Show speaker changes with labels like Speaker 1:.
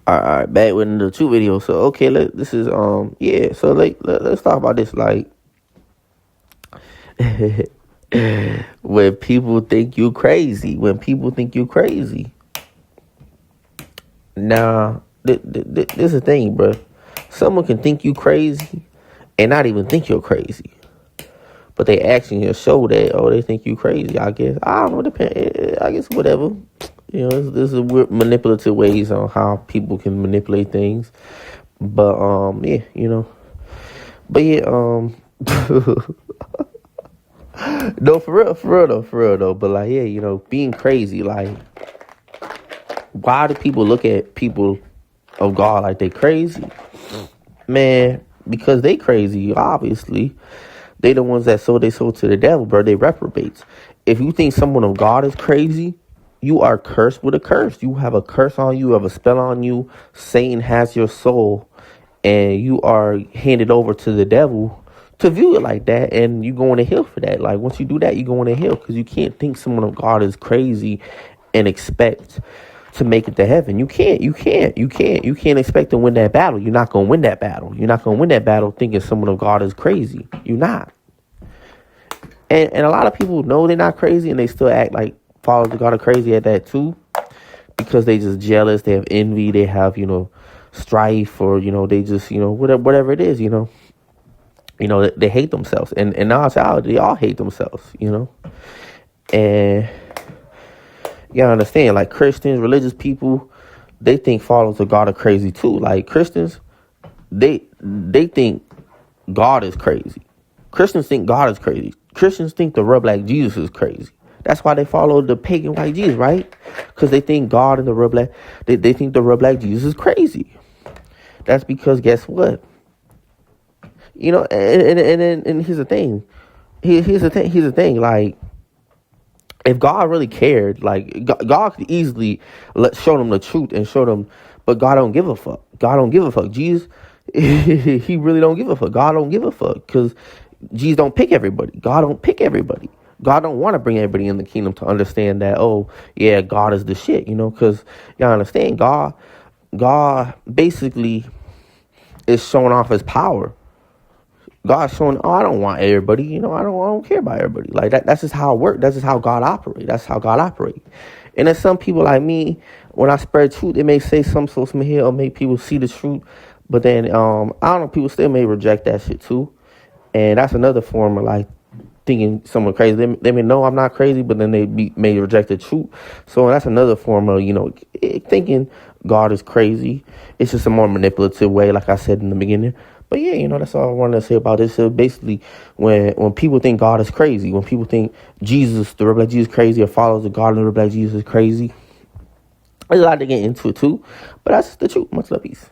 Speaker 1: All right, back with the two videos. So okay, this is yeah. So let's talk about this. Like, when people think you crazy, Now, this is the thing, bro. Someone can think you crazy and not even think you're crazy, but they actually show that they think you crazy. I guess I don't know. Depend. I guess whatever. This is weird manipulative ways on how people can manipulate things. But yeah, But yeah, no, for real though. But like, yeah, being crazy. Like, why do people look at people of God like they crazy? Man, because they crazy. Obviously, they the ones that sold their soul to the devil, bro. They reprobates. If you think someone of God is crazy, you are cursed with a curse. You have a curse on you, have a spell on you. Satan has your soul, and you are handed over to the devil to view it like that, and you going to hell for that. Like, once you do that, you going to hell, because you can't think someone of God is crazy and expect to make it to heaven. You can't expect to win that battle. You're not going to win that battle. You're not going to win that battle thinking someone of God is crazy. You're not. And a lot of people know they're not crazy, and they still act like followers of God are crazy at that too, because they just jealous. They have envy. They have, strife, or, they just, whatever it is, they hate themselves. And in actuality, they all hate themselves, And you gotta understand, like, Christians, religious people, they think followers of God are crazy too. Like, Christians, they think God is crazy. Christians think God is crazy. Christians think the real black Jesus is crazy. That's why they follow the pagan white Jesus, right? Because they think God and the real black, they think the real black Jesus is crazy. That's because, guess what? And here's the thing. Here's the thing. Like, if God really cared, like, God could easily show them the truth and show them, but God don't give a fuck. God don't give a fuck. Jesus, he really don't give a fuck. God don't give a fuck, because Jesus don't pick everybody. God don't pick everybody. God don't want to bring everybody in the kingdom to understand that, oh, yeah, God is the shit, because y'all understand, God basically is showing off his power. God's showing, I don't want everybody, I don't care about everybody. Like, that's just how it works. That's just how God operates. That's how God operates. And there's some people like me, when I spread truth, it may say some here or make people see the truth. But then, I don't know, people still may reject that shit too. And that's another form of, like, thinking someone crazy. They may know I'm not crazy, but then they may reject the truth. So that's another form of, thinking God is crazy. It's just a more manipulative way, like I said in the beginning. But yeah, that's all I wanted to say about this. So basically, when people think God is crazy, when people think Jesus, the real black Jesus, is crazy, or followers of God and the real black Jesus is crazy, there's a lot to get into it too. But that's the truth. Much love, peace.